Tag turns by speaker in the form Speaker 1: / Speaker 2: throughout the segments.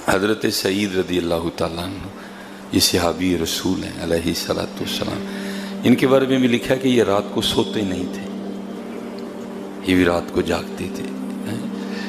Speaker 1: حضرت سعید رضی اللہ تعالیٰ عنہ یہ صحابی رسول ہیں علیہ الصلوۃ والسلام. ان کے بارے میں بھی لکھا ہے کہ یہ رات کو سوتے نہیں تھے، یہ بھی رات کو جاگتے تھے.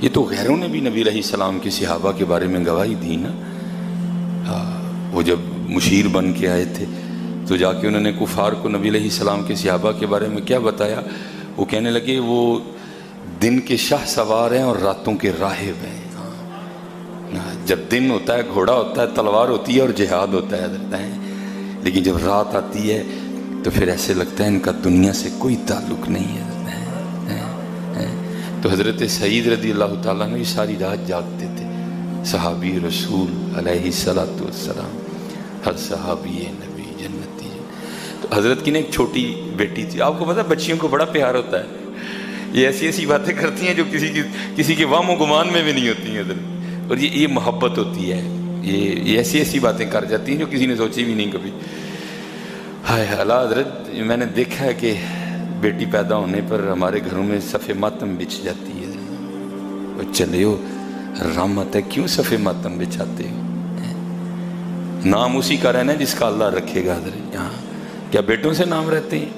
Speaker 1: یہ تو غیروں نے بھی نبی علیہ السلام کے صحابہ کے بارے میں گواہی دی نا. وہ جب مشیر بن کے آئے تھے تو جا کے انہوں نے کفار کو نبی علیہ السلام کے صحابہ کے بارے میں کیا بتایا؟ وہ کہنے لگے وہ دن کے شاہ سوار ہیں اور راتوں کے راہب ہیں. جب دن ہوتا ہے گھوڑا ہوتا ہے، تلوار ہوتی ہے اور جہاد ہوتا ہے، لیکن جب رات آتی ہے تو پھر ایسے لگتا ہے ان کا دنیا سے کوئی تعلق نہیں ہے. تو حضرت سعید رضی اللہ تعالیٰ نے ساری رات جاگتے تھے. صحابی رسول علیہ الصلوۃ والسلام، ہر صحابی نبی جنتی. تو حضرت کی نے ایک چھوٹی بیٹی تھی. آپ کو پتہ بچیوں کو بڑا پیار ہوتا ہے، یہ ایسی ایسی باتیں کرتی ہیں جو کسی کے وہم و گمان میں بھی نہیں ہوتی ہیں حضرت. اور یہ محبت ہوتی ہے، یہ ایسی ایسی باتیں کر جاتی ہیں جو کسی نے سوچی بھی نہیں کبھی. ہائے اللہ حضرت، میں نے دیکھا ہے کہ بیٹی پیدا ہونے پر ہمارے گھروں میں صف ماتم بچھ جاتی ہے. وہ چلے ہو رحمت ہے، کیوں صف ماتم بچھاتے ہو؟ نام اسی کا رہنا ہے جس کا اللہ رکھے گا. حضرت یہاں کیا بیٹوں سے نام رہتے ہیں؟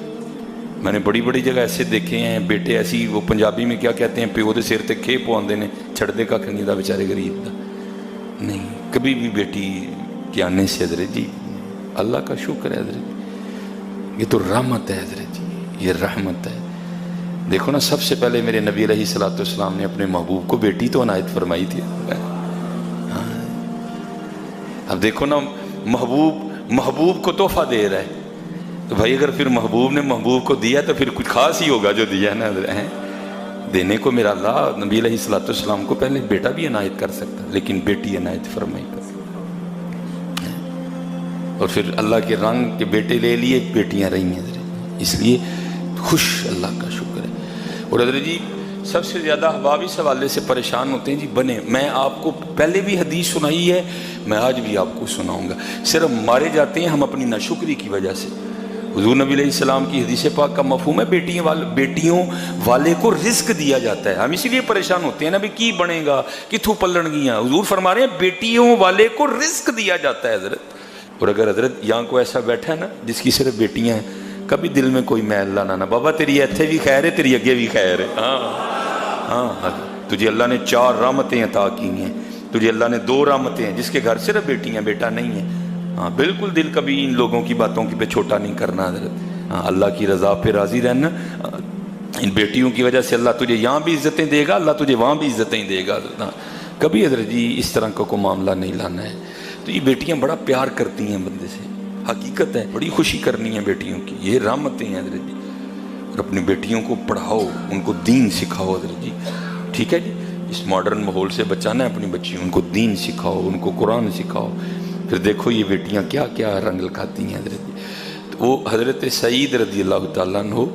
Speaker 1: میں نے بڑی بڑی جگہ ایسے دیکھے ہیں بیٹے ایسی، وہ پنجابی میں کیا کہتے ہیں، پیو دے سر تے کھے پواندے نے، چھڑ دے کا کھنی دا بیچارے غریب دا. نہیں، کبھی بھی بیٹی کے آنے سے حضرت جی اللہ کا شکر ہے. حضرت یہ تو رحمت ہے حضرت جی، یہ رحمت ہے. دیکھو نا، سب سے پہلے میرے نبی علیہ الصلوۃ والسلام نے اپنے محبوب کو بیٹی تو عنایت فرمائی تھی. اب دیکھو نا، محبوب کو تحفہ دے رہا ہے تو بھائی اگر پھر محبوب نے محبوب کو دیا تو پھر کچھ خاص ہی ہوگا جو دیا نا. دینے کو میرا اللہ نبی علیہ الصلوۃ والسلام کو پہلے بیٹا بھی عنایت کر سکتا، لیکن بیٹی عنایت فرمائی کر. اور پھر اللہ کے رنگ کے بیٹے لے لیے، بیٹیاں رہی ہیں حضرت. اس لیے خوش اللہ کا شکر ہے. اور حضرت جی سب سے زیادہ احباب اس حوالے سے پریشان ہوتے ہیں جی بنے. میں آپ کو پہلے بھی حدیث سنائی ہے، میں آج بھی آپ کو سناؤں گا. صرف مارے جاتے ہیں ہم اپنی ناشکری کی وجہ سے. حضور نبی علیہ السلام کی حدیث پاک کا مفہوم ہے بیٹیوں والے کو رزق دیا جاتا ہے. ہم اسی لیے پریشان ہوتے ہیں نا بھی کی بنے گا، کتھوں پلن گیاں. حضور فرما رہے ہیں بیٹیوں والے کو رزق دیا جاتا ہے حضرت. اور اگر حضرت یہاں کو ایسا بیٹھا ہے نا جس کی صرف بیٹیاں ہیں، کبھی دل میں کوئی میل لانا نا. بابا تیری ایتھے بھی خیر ہے، تیری اگے بھی خیر ہے. ہاں تجھے اللہ نے 4 رحمتیں عطا کی ہیں، تجھے اللہ نے 2 رحمتیں ہیں. جس کے گھر صرف بیٹیاں، بیٹا نہیں ہے، ہاں بالکل دل کبھی ان لوگوں کی باتوں کی پہ چھوٹا نہیں کرنا حضرت. ہاں اللہ کی رضا پہ راضی رہنا. ان بیٹیوں کی وجہ سے اللہ تجھے یہاں بھی عزتیں دے گا، اللہ تجھے وہاں بھی عزتیں دے گا. کبھی حضرت جی اس طرح کا کوئی معاملہ نہیں لانا ہے. تو یہ بیٹیاں بڑا پیار کرتی ہیں بندے سے، حقیقت ہے. بڑی خوشی کرنی ہے بیٹیوں کی، یہ رحمتیں ہیں حضرت جی. اور اپنی بیٹیوں کو پڑھاؤ، ان کو دین سکھاؤ حضرت جی. ٹھیک ہے جی، اس ماڈرن ماحول سے بچانا ہے اپنی بچیوں، ان کو دین سکھاؤ، ان کو قرآن سکھاؤ. پھر دیکھو یہ بیٹیاں کیا کیا رنگ لکھاتی ہیں حضرت جی. تو وہ حضرت سعید رضی اللہ تعالیٰ عنہ،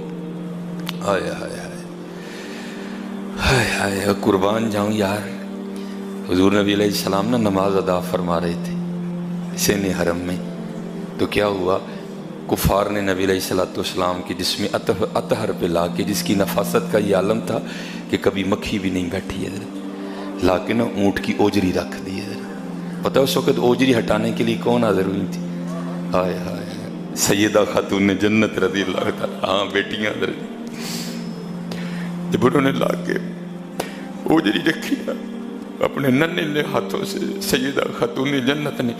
Speaker 1: ہائے ہائے ہائے ہائے قربان جاؤں یار. حضور نبی علیہ السلام نا نماز ادا فرما رہے تھے سین حرم میں. تو کیا ہوا، کفار نے نبی علیہ الصلوۃ والسلام کے جسم اطہر پہ لا کے، جس کی نفاست کا یہ عالم تھا کہ کبھی مکھی بھی نہیں بیٹھی حضرت، لا کے نا اونٹ کی اوجری رکھ دی حضرت. پتہ اس وقت اوجری ہٹانے کے لیے کون حاضر ہوئی تھی؟ ہائے ہائے سیدہ خاتون جنت رضی اللہ تعالیٰ. ہاں بیٹیاں حضرت. جب انہوں نے لا کے اوجری رکھی نا اپنے ننھے ہاتھوں سے، سیدہ خاتون جنت نے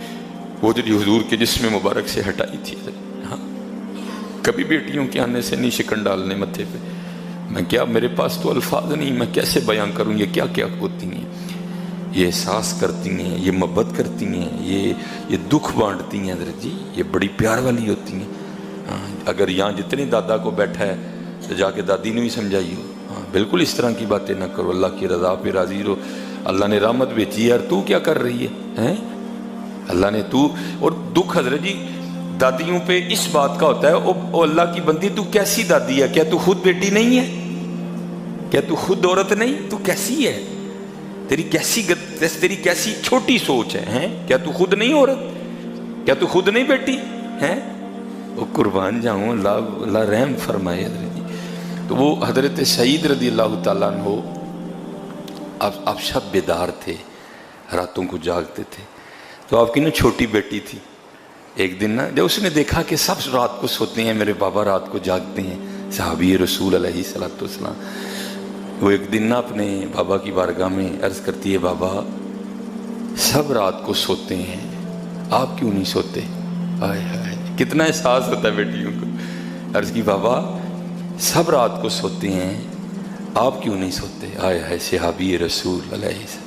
Speaker 1: اوجری حضور کے جسم مبارک سے ہٹائی تھی. ہاں کبھی بیٹیوں کے آنے سے نہیں شکن ڈالنے متھے پہ. میں کیا، میرے پاس تو الفاظ نہیں، میں کیسے بیان کروں یہ کیا کیا ہوتی ہیں. یہ احساس کرتی ہیں، یہ محبت کرتی ہیں، یہ دکھ بانٹتی ہیں حضرت جی. یہ بڑی پیار والی ہوتی ہیں. ہاں اگر یہاں جتنے دادا کو بیٹھا ہے تو جا کے دادی نے بھی سمجھائی ہو. ہاں بالکل اس طرح کی باتیں نہ کرو، اللہ کی رضا پہ راضی رہو. اللہ نے رحمت بھیجی ہے اور تو کیا کر رہی ہے؟ اللہ نے تو. اور دکھ حضرت جی دادیوں پہ اس بات کا ہوتا ہے، او اللہ کی بندی تو کیسی دادی ہے؟ کیا تو خود بیٹی نہیں ہے؟ کیا تو خود عورت نہیں؟ تو کیسی ہے؟ تیری کیسی چھوٹی سوچ ہے. کیا تو خود نہیں عورت؟ کیا تو خود نہیں بیٹی ہے؟ وہ قربان جاؤں، اللہ رحم فرمائے حضرت جی. تو وہ حضرت سعید رضی اللہ تعالیٰ عنہ اب شب بیدار تھے. راتوں کو جاگتے تھے. تو آپ کی نا چھوٹی بیٹی تھی, ایک دن نا جب اس نے دیکھا کہ سب رات کو سوتے ہیں, میرے بابا رات کو جاگتے ہیں, صحابی رسول علیہ الصلوۃ والسلام, وہ ایک دن نا اپنے بابا کی بارگاہ میں عرض کرتی ہے, بابا سب رات کو سوتے ہیں, آپ کیوں نہیں سوتے؟ آئے ہائے, کتنا احساس ہوتا ہے بیٹیوں کو. عرض کی, بابا سب رات کو سوتے ہیں, آپ کیوں نہیں سوتے؟ آئے ہائے, صحابی رسول علیہ السلام.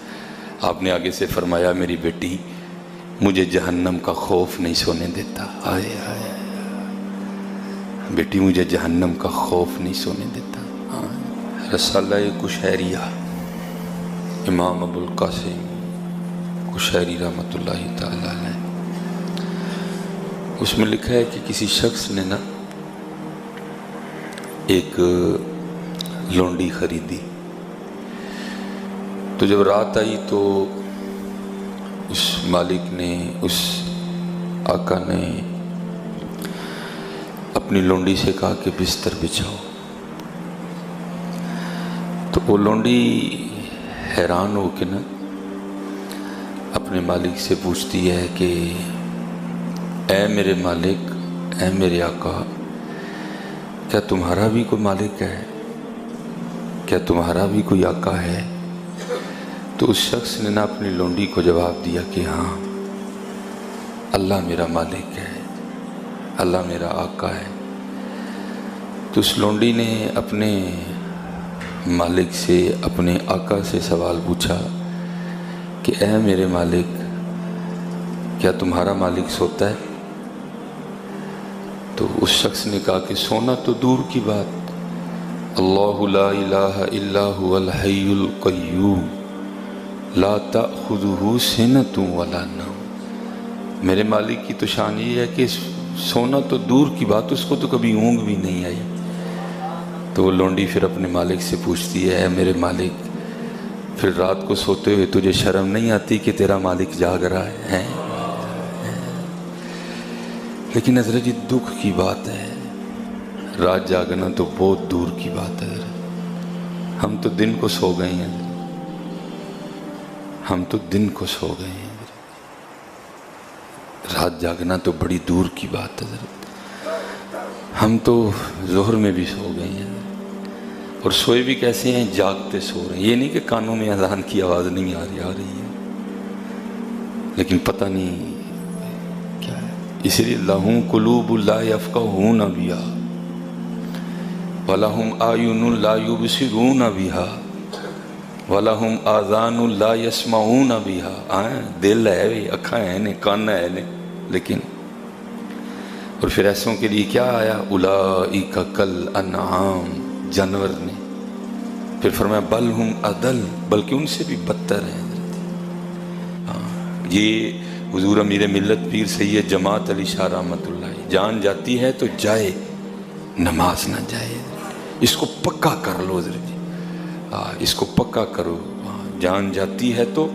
Speaker 1: آپ نے آگے سے فرمایا, میری بیٹی مجھے جہنم کا خوف نہیں سونے دیتا. آئے ہائے, بیٹی مجھے جہنم کا خوف نہیں سونے دیتا. رسالہ قشیریہ امام ابو القاسم قشیری رحمۃ اللہ تعالی علیہ, اس میں لکھا ہے کہ کسی شخص نے نا ایک لونڈی خریدی, تو جب رات آئی تو اس مالک نے, اس آقا نے اپنی لونڈی سے کہا کہ بستر بچھاؤ. تو وہ لونڈی حیران ہو کے نا اپنے مالک سے پوچھتی ہے کہ اے میرے مالک, اے میرے آقا, کیا تمہارا بھی کوئی مالک ہے؟ کیا تمہارا بھی کوئی آقا ہے؟ تو اس شخص نے نا اپنی لونڈی کو جواب دیا کہ ہاں, اللہ میرا مالک ہے, اللہ میرا آقا ہے. تو اس لونڈی نے اپنے مالک سے, اپنے آقا سے سوال پوچھا کہ اے میرے مالک, کیا تمہارا مالک سوتا ہے؟ تو اس شخص نے کہا کہ سونا تو دور کی بات, اللہ لا الہ الا هو الحی القیوم لا تأخذہ سنۃ ولا نوم. میرے مالک کی تو شان یہ ہے کہ سونا تو دور کی بات, اس کو تو کبھی اونگ بھی نہیں آئی. تو وہ لونڈی پھر اپنے مالک سے پوچھتی ہے, اے میرے مالک, پھر رات کو سوتے ہوئے تجھے شرم نہیں آتی کہ تیرا مالک جاگ رہا ہے؟ لیکن حضرت جی دکھ کی بات ہے, رات جاگنا تو بہت دور کی بات ہے. ہم تو دن کو سو گئے ہیں, ہم تو دن کو سو گئے ہیں, رات جاگنا تو بڑی دور کی بات ہے. ہم تو ظہر میں بھی سو گئے ہیں, اور سوئے بھی کیسے ہیں, جاگتے سو رہے ہیں. یہ نہیں کہ کانوں میں اذان کی آواز نہیں آ رہی ہے, لیکن پتہ نہیں کیا ہے. اس لیے لہم قلوب لا یفقہون بہا ولہم اعین لا یبصرون بہا ولہم آذان لا یسمعون بہا. دل ہے, اکھاں ہیں نے, کان ہے نے, لیکن اور پھر ایسوں کے لیے کیا آیا, اولئک کالانعام, جانور نے. پھر فرمایا بل ہم اضل, بلکہ ان سے بھی بدتر ہیں. یہ حضور امیر ملت پیر سید جماعت علی شاہ رحمۃ اللہ, جان جاتی ہے تو جائے, نماز نہ جائے. اس کو پکا کر لو حضرت جی, اس کو پکا کرو. جان جاتی ہے تو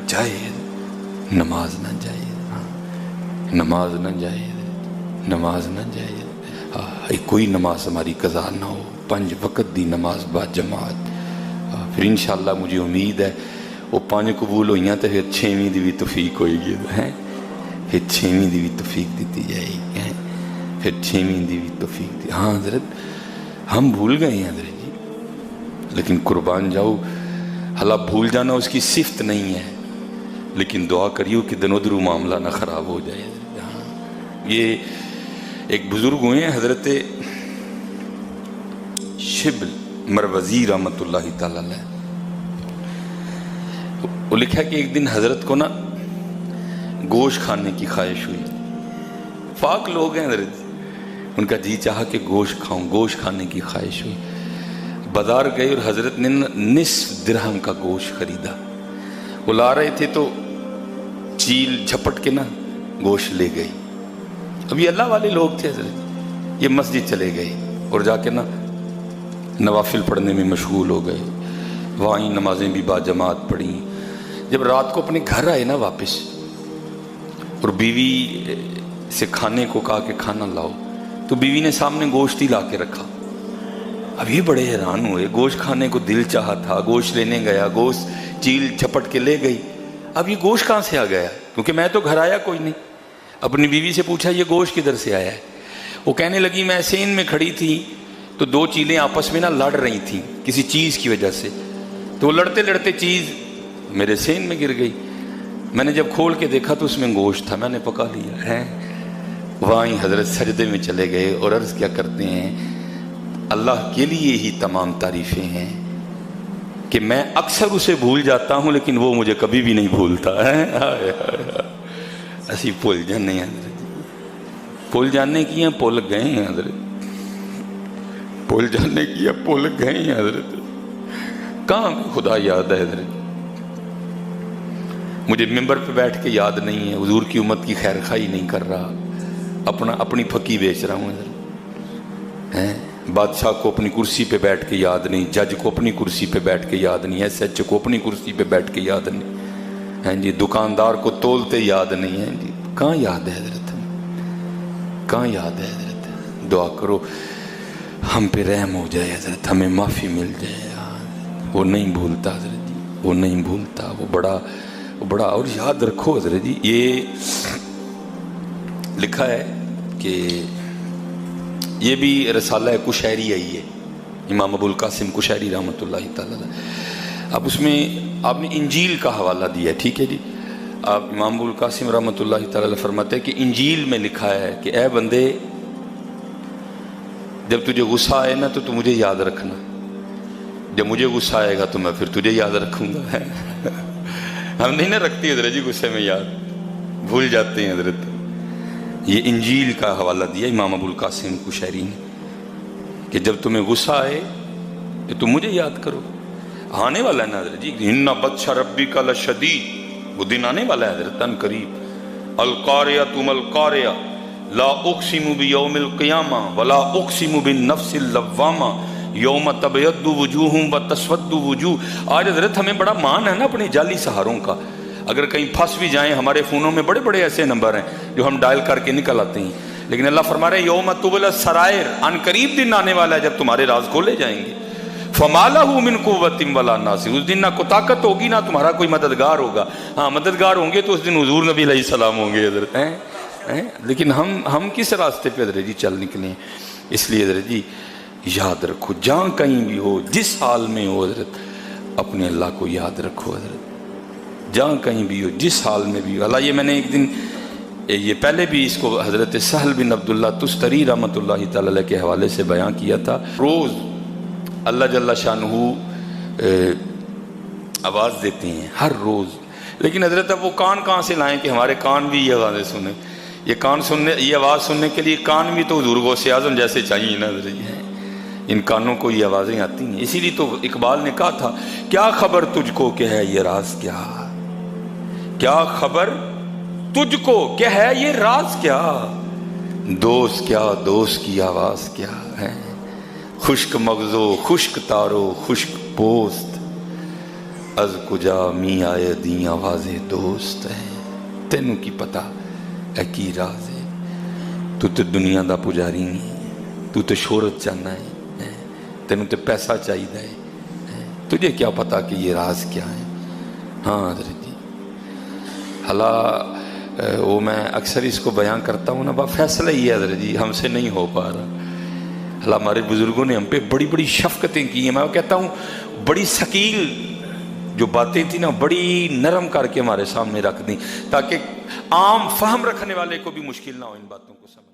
Speaker 1: جائے, نماز نہ جائے, نماز نہ جائے, نماز نہ جائے. کوئی نماز ہماری قضا نہ ہو, 5 وقت دی نماز با جماعت. پھر انشاءاللہ مجھے امید ہے وہ 5 قبول ہوئی ہیں تو پھر 6ویں دی بھی توفیق ہوئے گی, پھر 6ویں دی بھی توفیق دیتی جائے گی, پھر 6ویں دی بھی توفیق دی. ہاں حضرت ہم بھول گئے ہیں حضرت جی, لیکن قربان جاؤ, حالانکہ بھول جانا اس کی صفت نہیں ہے, لیکن دعا کریو کہ دن ادھر معاملہ نہ خراب ہو جائے. یہ ایک بزرگ ہوئے ہیں حضرت شبل مروزی رحمۃ اللہ تعالی علیہ, وہ لکھا کہ ایک دن حضرت کو نا گوشت کھانے کی خواہش ہوئی. پاک لوگ ہیں حضرت, ان کا جی چاہا کہ گوشت کھاؤں, گوشت کھانے کی خواہش ہوئی. بازار گئے اور حضرت نے نصف درہم کا گوشت خریدا. وہ لا رہے تھے تو چیل جھپٹ کے نا گوشت لے گئی. اب یہ اللہ والے لوگ تھے حضرت, یہ مسجد چلے گئے اور جا کے نا نوافل پڑھنے میں مشغول ہو گئے. وہیں نمازیں بھی با جماعت پڑھیں. جب رات کو اپنے گھر آئے نا واپس, اور بیوی سے کھانے کو کہا کہ کھانا لاؤ, تو بیوی نے سامنے گوشت ہی لا کے رکھا. اب یہ بڑے حیران ہوئے, گوشت کھانے کو دل چاہا تھا, گوشت لینے گیا, گوشت چیل جھپٹ کے لے گئی. اب یہ گوشت کہاں سے آ گیا؟ کیونکہ میں تو گھر آیا کوئی نہیں. اپنی بیوی سے پوچھا یہ گوشت کدھر سے آیا ہے؟ وہ کہنے لگی میں سین میں کھڑی تھی تو دو چیلیں آپس میں لڑ رہی تھیں کسی چیز کی وجہ سے، تو وہ لڑتے لڑتے چیز میرے سین میں گر گئی. میں نے جب کھول کے دیکھا تو اس میں گوشت تھا، میں نے پکا لیا ہے. وہاں حضرت سجدے میں چلے گئے اور عرض کیا کرتے ہیں، اللہ کے لیے ہی تمام تعریفیں ہیں کہ میں اکثر اسے بھول جاتا ہوں لیکن وہ مجھے کبھی بھی نہیں بھولتا ہے. اسی بھول جانے ہیں حضرت، بھول جانے کی ہیں بھول گئے ہیں حضرت، بھول جانے کی ہیں بھول گئے ہیں حضرت. کہاں خدا یاد ہے حضرت؟ مجھے ممبر پہ بیٹھ کے یاد نہیں ہے، حضور کی امت کی خیر خواہی نہیں کر رہا، اپنی پھکی بیچ رہا ہوں حضرت. بادشاہ کو اپنی کرسی پہ بیٹھ کے یاد نہیں، جج کو اپنی کرسی پہ بیٹھ کے یاد نہیں، ایس ایچ کو اپنی کرسی پہ بیٹھ کے یاد نہیں ہیں جی، دکاندار کو تولتے یاد نہیں ہیں جی. کہاں یاد ہے حضرت؟ کہاں یاد ہے حضرت؟ دعا کرو ہم پہ رحم ہو جائے حضرت، ہمیں معافی مل جائے. وہ نہیں بھولتا حضرت جی، وہ نہیں بھولتا، وہ بڑا. اور یاد رکھو حضرت جی، یہ لکھا ہے کہ یہ بھی رسالہ کشیری آئی ہے، امام ابو القاسم کشیری رحمۃ اللہ تعالی. اب اس میں آپ نے انجیل کا حوالہ دیا ہے، ٹھیک ہے جی. آپ امام ابو القاسم رحمۃ اللہ تعالی فرماتے ہیں کہ انجیل میں لکھا ہے کہ اے بندے جب تجھے غصہ آئے نا تو مجھے یاد رکھنا، جب مجھے غصہ آئے گا تو میں پھر تجھے یاد رکھوں گا. ہم نہیں نہ رکھتی حضرت جی، غصے میں یاد بھول جاتے ہیں حضرت. یہ انجیل کا حوالہ دیا امام ابو القاسم کشیری نے کہ جب تمہیں غصہ آئے تو تم مجھے یاد کرو. آنے والا ہے نا حضرت جی، ان بطش ربک لشدید، وہ دن آنے والا ہے حضرت ان قریب. القاریۃ ما القاریۃ لا اقسم بیوم القیامہ ولا اقسم بالنفس اللوامہ یوم تبیض وجوہ وتسود وجوہ. آج حضرت ہمیں بڑا مان ہے نا اپنی جعلی سہاروں کا. اگر کہیں پھنس بھی جائیں، ہمارے فونوں میں بڑے بڑے ایسے نمبر ہیں جو ہم ڈائل کر کے نکل آتے ہیں، لیکن اللہ فرما رہے یوم تبلی السرائر، ان قریب دن آنے والا ہے جب تمہارے راز کھولے جائیں گے. فما لہ من قوۃ ولا ناصر، اس دن نہ کوئی طاقت ہوگی نہ تمہارا کوئی مددگار ہوگا. ہاں مددگار ہوں گے تو اس دن حضور نبی علیہ السلام ہوں گے حضرت. لیکن ہم کس راستے پہ حضرت جی چل نکلے ہیں؟ اس لیے حضرت جی یاد رکھو، جہاں کہیں بھی ہو، جس حال میں ہو حضرت، اپنے اللہ کو یاد رکھو حضرت. جہاں کہیں بھی ہو، جس حال میں بھی ہو. اللہ، یہ میں نے ایک دن یہ پہلے بھی اس کو حضرت سہل بن عبداللہ تستری رحمۃ اللہ تعالی علیہ کے حوالے سے بیان کیا تھا. روز اللہ جل شانہ آواز دیتے ہیں ہر روز، لیکن حضرت اب وہ کان کہاں سے لائیں کہ ہمارے کان بھی یہ آوازیں سنیں؟ یہ کان سننے، یہ آواز سننے کے لیے کان بھی تو حضور غوث اعظم جیسے چاہیے نا حضرت. ان کانوں کو یہ آوازیں آتی ہیں. اسی لیے تو اقبال نے کہا تھا کیا خبر تجھ کو کہ ہے یہ راز کیا، کیا خبر تجھ کو کہ ہے یہ راز کیا، دوست کیا دوست کی آواز کیا ہے، خشک مغزو خشک تارو خشک پوست، از کجا می آئے دی آواز دوست ہے. تینوں کی پتہ ہے کی راز ہے. تو دنیا دا پجاری نہیں، تو شہرت چاہنا ہے، تینوں تے پیسہ چاہیے ہے، تجھے کیا پتا کہ یہ راز کیا ہے. ہاں حضرت جی، حالا وہ میں اکثر اس کو بیان کرتا ہوں نا، فیصلہ ہی ہے حضرت جی، ہم سے نہیں ہو پا رہا. حالا ہمارے بزرگوں نے ہم پہ بڑی بڑی شفقتیں کی ہیں. میں کہتا ہوں بڑی ثقیل جو باتیں تھیں نا، بڑی نرم کر کے ہمارے سامنے رکھ دیں تاکہ عام فہم رکھنے والے کو بھی مشکل نہ ہو ان باتوں کو سمجھ.